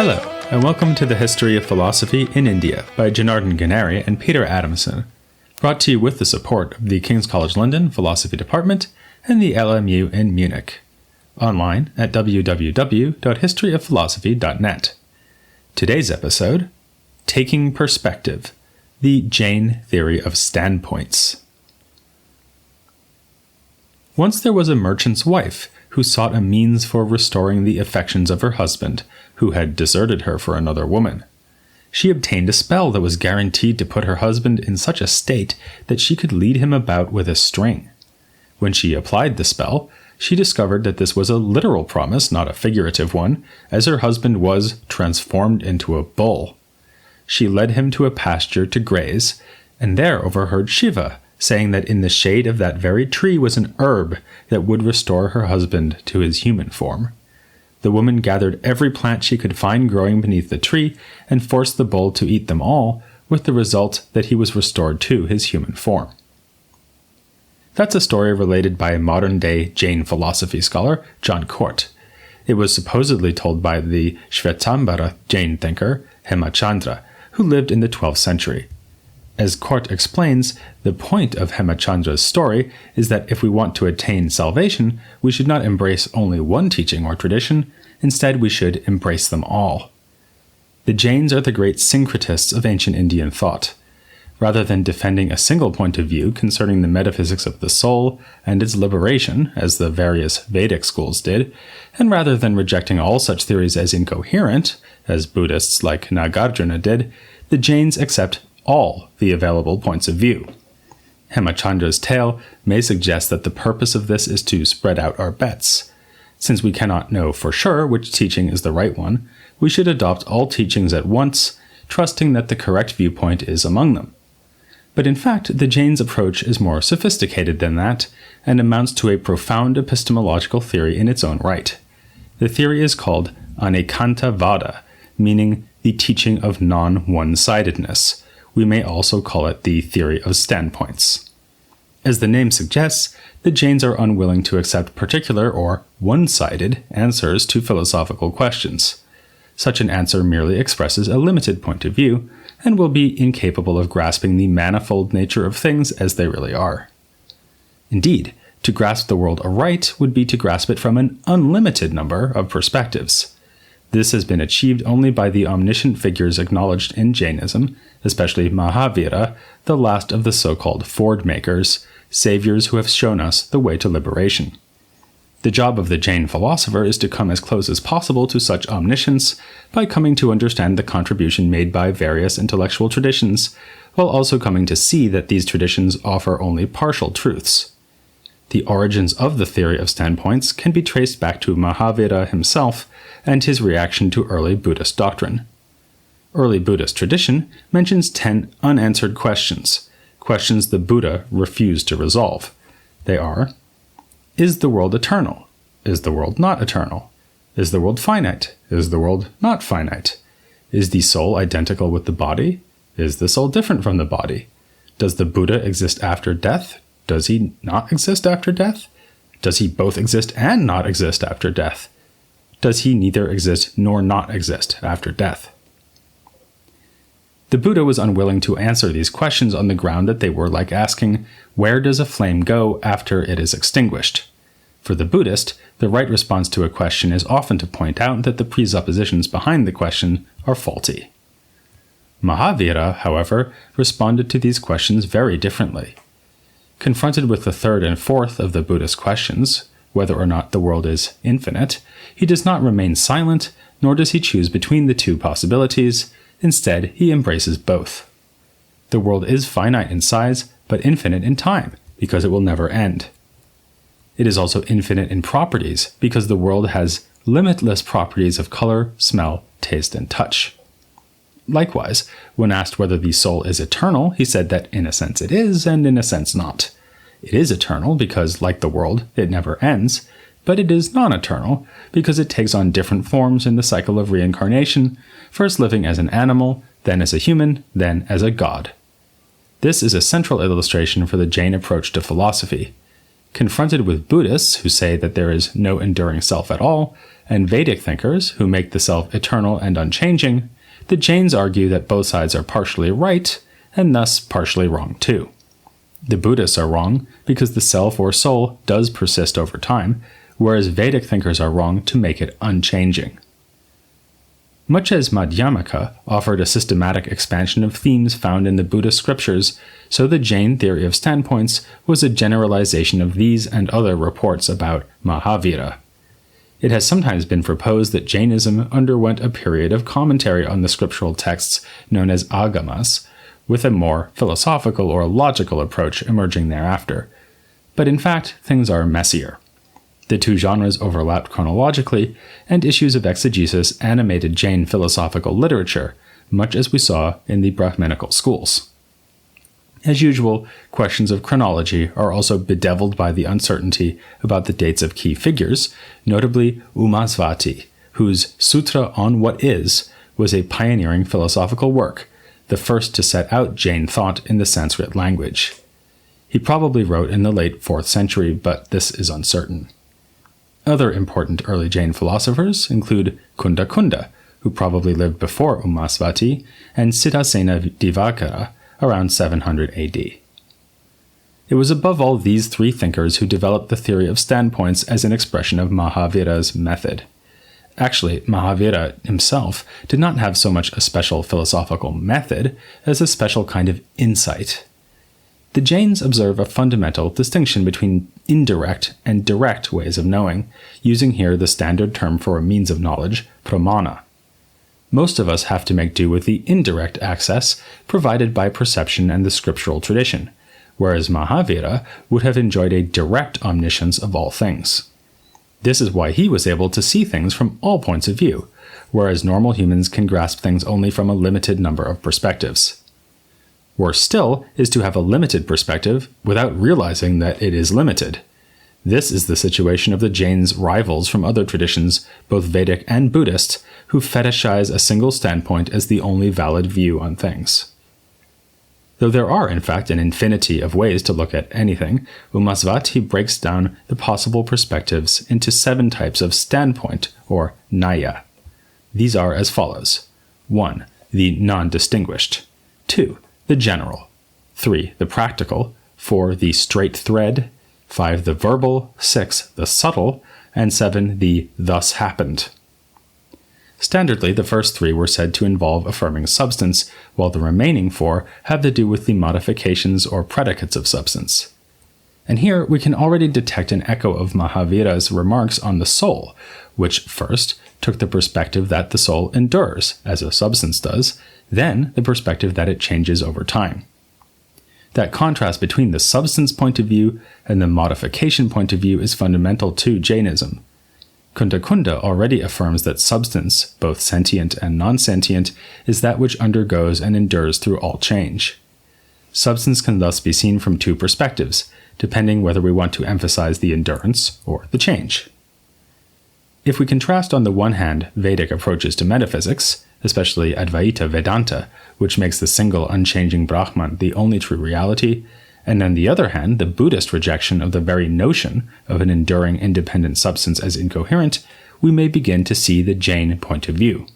Hello, and welcome to the History of Philosophy in India by Janardhan Ganeri and Peter Adamson, brought to you with the support of the King's College London Philosophy Department and the LMU in Munich. Online at www.historyofphilosophy.net. Today's episode, Taking Perspective, the Jain Theory of Standpoints. Once there was a merchant's wife who sought a means for restoring the affections of her husband, who had deserted her for another woman. She obtained a spell that was guaranteed to put her husband in such a state that she could lead him about with a string. When she applied the spell, she discovered that this was a literal promise, not a figurative one, as her husband was transformed into a bull. She led him to a pasture to graze, and there overheard Shiva, saying that in the shade of that very tree was an herb that would restore her husband to his human form. The woman gathered every plant she could find growing beneath the tree and forced the bull to eat them all, with the result that he was restored to his human form. That's a story related by a modern-day Jain philosophy scholar, John Court. It was supposedly told by the Shvetambara Jain thinker, Hemachandra, who lived in the 12th century. As Court explains, the point of Hemachandra's story is that if we want to attain salvation, we should not embrace only one teaching or tradition, instead we should embrace them all. The Jains are the great syncretists of ancient Indian thought. Rather than defending a single point of view concerning the metaphysics of the soul and its liberation, as the various Vedic schools did, and rather than rejecting all such theories as incoherent, as Buddhists like Nagarjuna did, the Jains accept all the available points of view. Hemachandra's tale may suggest that the purpose of this is to spread out our bets. Since we cannot know for sure which teaching is the right one, we should adopt all teachings at once, trusting that the correct viewpoint is among them. But in fact, the Jain's approach is more sophisticated than that, and amounts to a profound epistemological theory in its own right. The theory is called anekāntavāda, meaning the teaching of non-one-sidedness. We may also call it the theory of standpoints. As the name suggests, the Jains are unwilling to accept particular or one-sided answers to philosophical questions. Such an answer merely expresses a limited point of view, and will be incapable of grasping the manifold nature of things as they really are. Indeed, to grasp the world aright would be to grasp it from an unlimited number of perspectives. This has been achieved only by the omniscient figures acknowledged in Jainism, especially Mahavira, the last of the so-called Ford makers, saviors who have shown us the way to liberation. The job of the Jain philosopher is to come as close as possible to such omniscience by coming to understand the contribution made by various intellectual traditions, while also coming to see that these traditions offer only partial truths. The origins of the theory of standpoints can be traced back to Mahavira himself and his reaction to early Buddhist doctrine. Early Buddhist tradition mentions 10 unanswered questions the Buddha refused to resolve. They are: is the world eternal? Is the world not eternal? Is the world finite? Is the world not finite? Is the soul identical with the body? Is the soul different from the body? Does the Buddha exist after death? Does he not exist after death? Does he both exist and not exist after death? Does he neither exist nor not exist after death? The Buddha was unwilling to answer these questions on the ground that they were like asking, where does a flame go after it is extinguished? For the Buddhist, the right response to a question is often to point out that the presuppositions behind the question are faulty. Mahavira, however, responded to these questions very differently. Confronted with the third and fourth of the Buddhist questions, whether or not the world is infinite, he does not remain silent, nor does he choose between the two possibilities. Instead, he embraces both. The world is finite in size, but infinite in time, because it will never end. It is also infinite in properties, because the world has limitless properties of color, smell, taste, and touch. Likewise, when asked whether the soul is eternal, he said that in a sense it is, and in a sense not. It is eternal because, like the world, it never ends, but it is non-eternal because it takes on different forms in the cycle of reincarnation, first living as an animal, then as a human, then as a god. This is a central illustration for the Jain approach to philosophy. Confronted with Buddhists who say that there is no enduring self at all, and Vedic thinkers, who make the self eternal and unchanging, the Jains argue that both sides are partially right, and thus partially wrong too. The Buddhists are wrong because the self or soul does persist over time, whereas Vedic thinkers are wrong to make it unchanging. Much as Madhyamaka offered a systematic expansion of themes found in the Buddhist scriptures, so the Jain theory of standpoints was a generalization of these and other reports about Mahavira. It has sometimes been proposed that Jainism underwent a period of commentary on the scriptural texts known as agamas, with a more philosophical or logical approach emerging thereafter. But in fact, things are messier. The two genres overlapped chronologically, and issues of exegesis animated Jain philosophical literature, much as we saw in the Brahminical schools. As usual, questions of chronology are also bedeviled by the uncertainty about the dates of key figures, notably Umasvati, whose Sutra on What Is was a pioneering philosophical work, the first to set out Jain thought in the Sanskrit language. He probably wrote in the late 4th century, but this is uncertain. Other important early Jain philosophers include Kunda Kunda, who probably lived before Umasvati, and Siddhasena Divakara, around 700 AD. It was above all these three thinkers who developed the theory of standpoints as an expression of Mahavira's method. Actually, Mahavira himself did not have so much a special philosophical method as a special kind of insight. The Jains observe a fundamental distinction between indirect and direct ways of knowing, using here the standard term for a means of knowledge, pramana. Most of us have to make do with the indirect access provided by perception and the scriptural tradition, whereas Mahavira would have enjoyed a direct omniscience of all things. This is why he was able to see things from all points of view, whereas normal humans can grasp things only from a limited number of perspectives. Worse still is to have a limited perspective without realizing that it is limited. This is the situation of the Jains' rivals from other traditions, both Vedic and Buddhist, who fetishize a single standpoint as the only valid view on things. Though there are, in fact, an infinity of ways to look at anything, Umasvati breaks down the possible perspectives into 7 types of standpoint, or naya. These are as follows. 1. The non-distinguished. 2. The general. 3. The practical. 4. The straight thread. 5. The verbal. 6. The subtle. And 7. The thus happened. Standardly, the first 3 were said to involve affirming substance, while the remaining 4 have to do with the modifications or predicates of substance. And here we can already detect an echo of Mahavira's remarks on the soul, which first took the perspective that the soul endures, as a substance does, then the perspective that it changes over time. That contrast between the substance point of view and the modification point of view is fundamental to Jainism. Kunda Kunda already affirms that substance, both sentient and non-sentient, is that which undergoes and endures through all change. Substance can thus be seen from 2 perspectives, depending whether we want to emphasize the endurance or the change. If we contrast on the one hand Vedic approaches to metaphysics, especially Advaita Vedanta, which makes the single unchanging Brahman the only true reality, and on the other hand the Buddhist rejection of the very notion of an enduring independent substance as incoherent, we may begin to see the Jain point of view,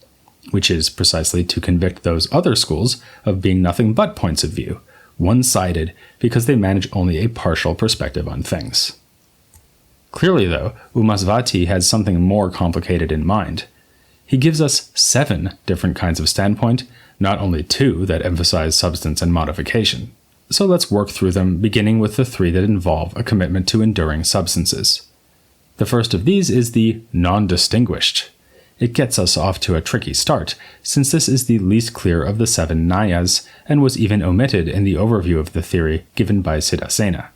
which is precisely to convict those other schools of being nothing but points of view, one-sided because they manage only a partial perspective on things. Clearly, though, Umasvati has something more complicated in mind. He gives us 7 different kinds of standpoint, not only 2 that emphasize substance and modification. So let's work through them, beginning with the 3 that involve a commitment to enduring substances. The first of these is the non-distinguished. It gets us off to a tricky start, since this is the least clear of the 7 nayas, and was even omitted in the overview of the theory given by Siddhasena.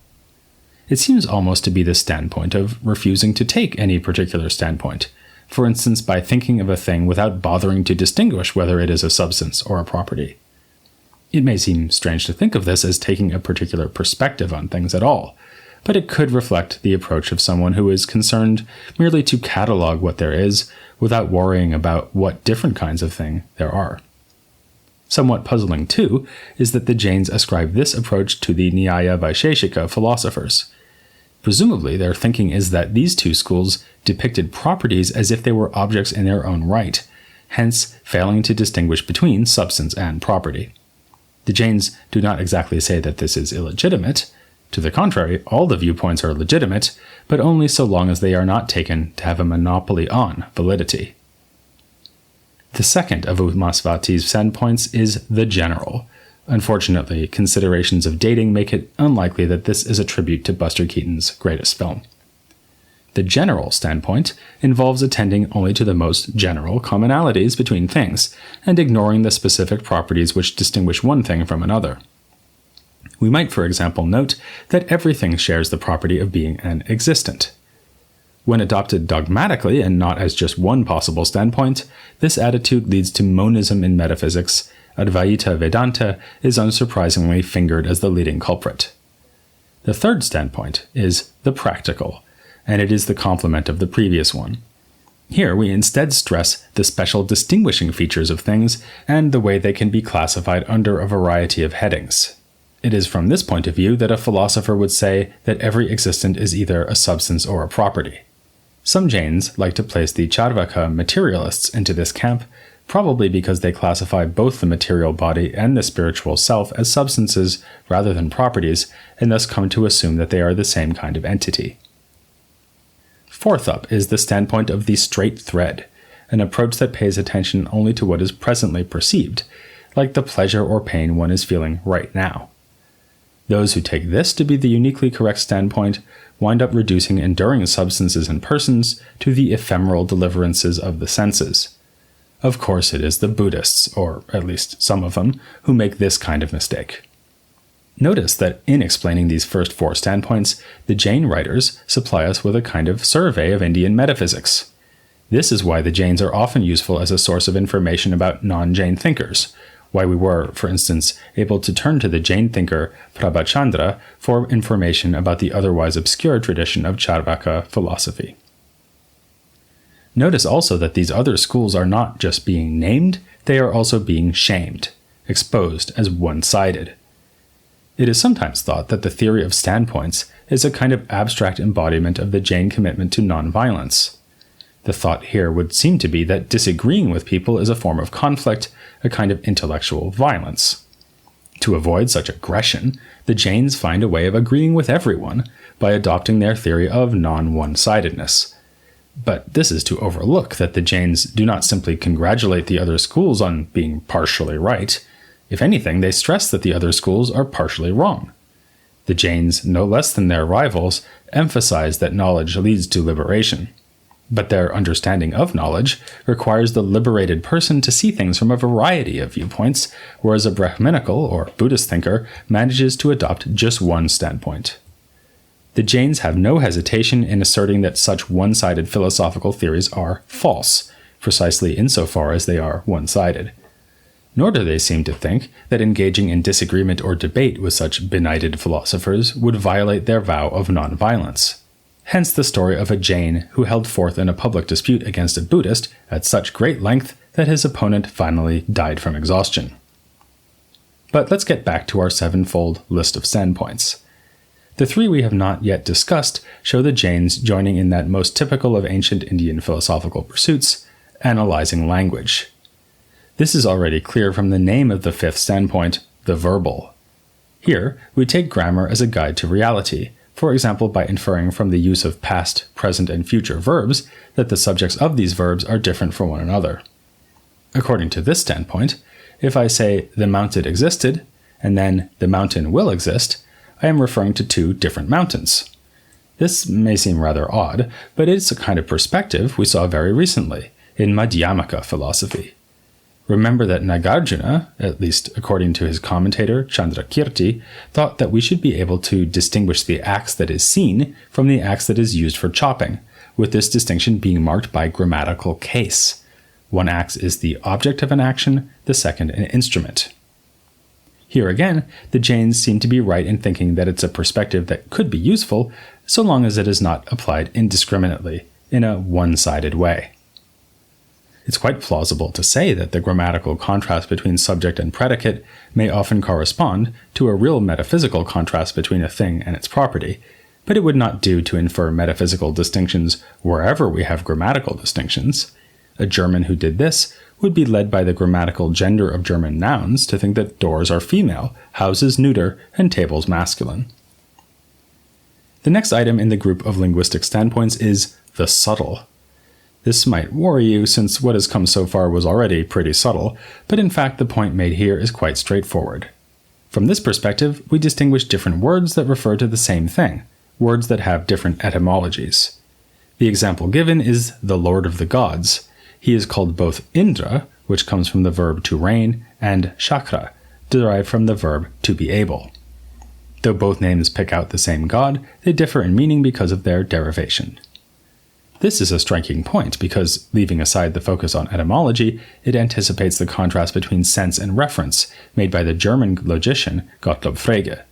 It seems almost to be the standpoint of refusing to take any particular standpoint, for instance by thinking of a thing without bothering to distinguish whether it is a substance or a property. It may seem strange to think of this as taking a particular perspective on things at all, but it could reflect the approach of someone who is concerned merely to catalog what there is, without worrying about what different kinds of thing there are. Somewhat puzzling, too, is that the Jains ascribe this approach to the Nyaya Vaisheshika philosophers. Presumably, their thinking is that these two schools depicted properties as if they were objects in their own right, hence failing to distinguish between substance and property. The Jains do not exactly say that this is illegitimate. To the contrary, all the viewpoints are legitimate, but only so long as they are not taken to have a monopoly on validity. The second of Umasvati's standpoints is the general. Unfortunately, considerations of dating make it unlikely that this is a tribute to Buster Keaton's greatest film. The general standpoint involves attending only to the most general commonalities between things, and ignoring the specific properties which distinguish one thing from another. We might, for example, note that everything shares the property of being an existent. When adopted dogmatically and not as just one possible standpoint, this attitude leads to monism in metaphysics. Advaita Vedanta is unsurprisingly fingered as the leading culprit. The third standpoint is the practical, and it is the complement of the previous one. Here we instead stress the special distinguishing features of things and the way they can be classified under a variety of headings. It is from this point of view that a philosopher would say that every existent is either a substance or a property. Some Jains like to place the Charvaka materialists into this camp, probably because they classify both the material body and the spiritual self as substances rather than properties, and thus come to assume that they are the same kind of entity. Fourth up is the standpoint of the straight thread, an approach that pays attention only to what is presently perceived, like the pleasure or pain one is feeling right now. Those who take this to be the uniquely correct standpoint wind up reducing enduring substances and persons to the ephemeral deliverances of the senses. Of course, it is the Buddhists, or at least some of them, who make this kind of mistake. Notice that in explaining these first four standpoints, the Jain writers supply us with a kind of survey of Indian metaphysics. This is why the Jains are often useful as a source of information about non-Jain thinkers, why we were, for instance, able to turn to the Jain thinker Prabhachandra for information about the otherwise obscure tradition of Charvaka philosophy. Notice also that these other schools are not just being named, they are also being shamed, exposed as one-sided. It is sometimes thought that the theory of standpoints is a kind of abstract embodiment of the Jain commitment to nonviolence. The thought here would seem to be that disagreeing with people is a form of conflict, a kind of intellectual violence. To avoid such aggression, the Jains find a way of agreeing with everyone by adopting their theory of non-one-sidedness. But this is to overlook that the Jains do not simply congratulate the other schools on being partially right. If anything, they stress that the other schools are partially wrong. The Jains, no less than their rivals, emphasize that knowledge leads to liberation. But their understanding of knowledge requires the liberated person to see things from a variety of viewpoints, whereas a Brahminical or Buddhist thinker manages to adopt just one standpoint. The Jains have no hesitation in asserting that such one-sided philosophical theories are false, precisely insofar as they are one-sided. Nor do they seem to think that engaging in disagreement or debate with such benighted philosophers would violate their vow of nonviolence. Hence the story of a Jain who held forth in a public dispute against a Buddhist at such great length that his opponent finally died from exhaustion. But let's get back to our sevenfold list of standpoints. The three we have not yet discussed show the Jains joining in that most typical of ancient Indian philosophical pursuits, analyzing language. This is already clear from the name of the fifth standpoint, the verbal. Here, we take grammar as a guide to reality, for example by inferring from the use of past, present, and future verbs that the subjects of these verbs are different from one another. According to this standpoint, if I say the mountain existed, and then the mountain will exist, I am referring to two different mountains. This may seem rather odd, but it's a kind of perspective we saw very recently in Madhyamaka philosophy. Remember that Nagarjuna, at least according to his commentator Chandrakirti, thought that we should be able to distinguish the axe that is seen from the axe that is used for chopping, with this distinction being marked by grammatical case. One axe is the object of an action, the second an instrument. Here again, the Jains seem to be right in thinking that it's a perspective that could be useful, so long as it is not applied indiscriminately, in a one-sided way. It's quite plausible to say that the grammatical contrast between subject and predicate may often correspond to a real metaphysical contrast between a thing and its property, but it would not do to infer metaphysical distinctions wherever we have grammatical distinctions. A German who did this would be led by the grammatical gender of German nouns to think that doors are female, houses neuter, and tables masculine. The next item in the group of linguistic standpoints is the subtle. This might worry you since what has come so far was already pretty subtle, but in fact the point made here is quite straightforward. From this perspective, we distinguish different words that refer to the same thing, words that have different etymologies. The example given is the Lord of the Gods. He is called both Indra, which comes from the verb to reign, and Shakra, derived from the verb to be able. Though both names pick out the same god, they differ in meaning because of their derivation. This is a striking point because, leaving aside the focus on etymology, it anticipates the contrast between sense and reference made by the German logician Gottlob Frege.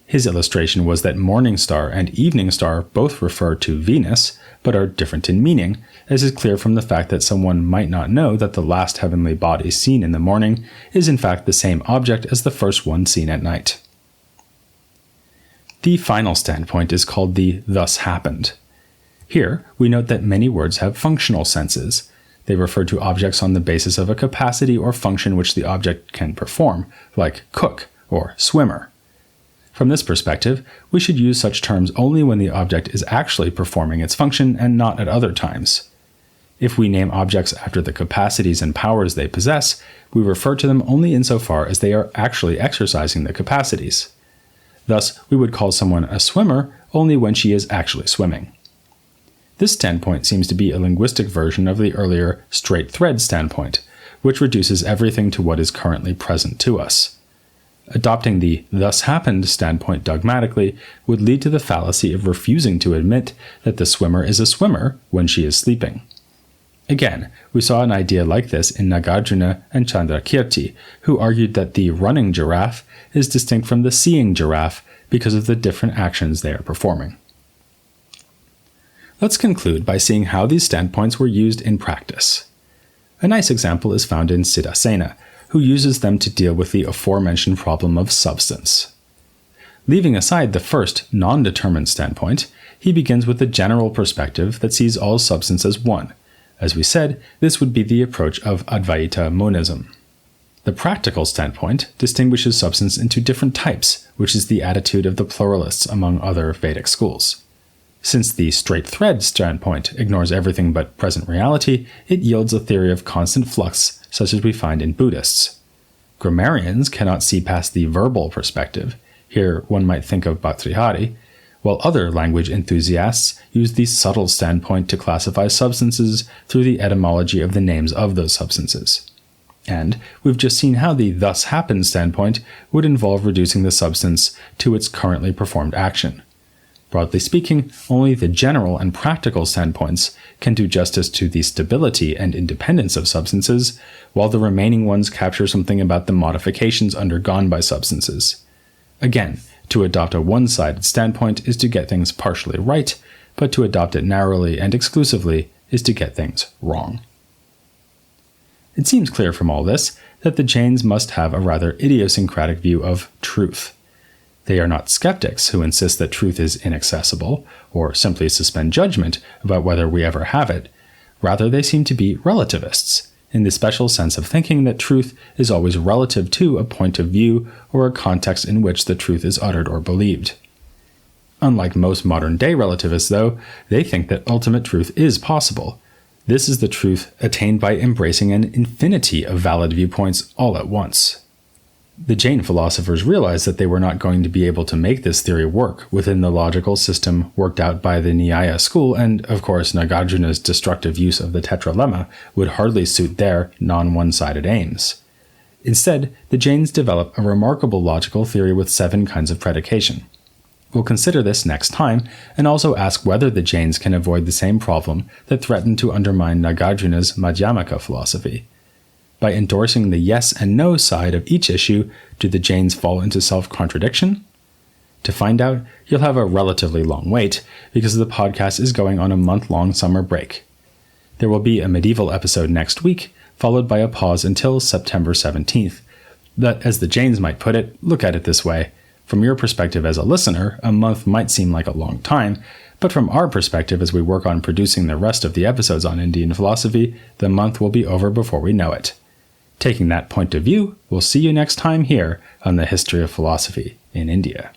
His illustration was that morning star and evening star both refer to Venus, but are different in meaning, as is clear from the fact that someone might not know that the last heavenly body seen in the morning is in fact the same object as the first one seen at night. The final standpoint is called the thus happened. Here, we note that many words have functional senses. They refer to objects on the basis of a capacity or function which the object can perform, like cook or swimmer. From this perspective, we should use such terms only when the object is actually performing its function and not at other times. If we name objects after the capacities and powers they possess, we refer to them only insofar as they are actually exercising the capacities. Thus, we would call someone a swimmer only when she is actually swimming. This standpoint seems to be a linguistic version of the earlier straight thread standpoint, which reduces everything to what is currently present to us. Adopting the thus happened standpoint dogmatically would lead to the fallacy of refusing to admit that the swimmer is a swimmer when she is sleeping. Again, we saw an idea like this in Nagarjuna and Chandrakirti, who argued that the running giraffe is distinct from the seeing giraffe because of the different actions they are performing. Let's conclude by seeing how these standpoints were used in practice. A nice example is found in Siddhasena, who uses them to deal with the aforementioned problem of substance. Leaving aside the first, non-determined standpoint, he begins with the general perspective that sees all substance as one. As we said, this would be the approach of Advaita monism. The practical standpoint distinguishes substance into different types, which is the attitude of the pluralists among other Vedic schools. Since the straight thread standpoint ignores everything but present reality, it yields a theory of constant flux, such as we find in Buddhists. Grammarians cannot see past the verbal perspective. Here one might think of Bhartrihari, while other language enthusiasts use the subtle standpoint to classify substances through the etymology of the names of those substances. And we've just seen how the thus happened standpoint would involve reducing the substance to its currently performed action. Broadly speaking, only the general and practical standpoints can do justice to the stability and independence of substances, while the remaining ones capture something about the modifications undergone by substances. Again, to adopt a one-sided standpoint is to get things partially right, but to adopt it narrowly and exclusively is to get things wrong. It seems clear from all this that the Jains must have a rather idiosyncratic view of truth. They are not skeptics who insist that truth is inaccessible, or simply suspend judgment about whether we ever have it. Rather, they seem to be relativists, in the special sense of thinking that truth is always relative to a point of view or a context in which the truth is uttered or believed. Unlike most modern-day relativists, though, they think that ultimate truth is possible. This is the truth attained by embracing an infinity of valid viewpoints all at once. The Jain philosophers realized that they were not going to be able to make this theory work within the logical system worked out by the Nyaya school, and, of course, Nagarjuna's destructive use of the tetralemma would hardly suit their non-one-sided aims. Instead, the Jains develop a remarkable logical theory with 7 kinds of predication. We'll consider this next time, and also ask whether the Jains can avoid the same problem that threatened to undermine Nagarjuna's Madhyamaka philosophy. By endorsing the yes and no side of each issue, do the Jains fall into self-contradiction? To find out, you'll have a relatively long wait, because the podcast is going on a month-long summer break. There will be a medieval episode next week, followed by a pause until September 17th. But as the Jains might put it, look at it this way. From your perspective as a listener, a month might seem like a long time, but from our perspective as we work on producing the rest of the episodes on Indian philosophy, the month will be over before we know it. Taking that point of view, we'll see you next time here on the History of Philosophy in India.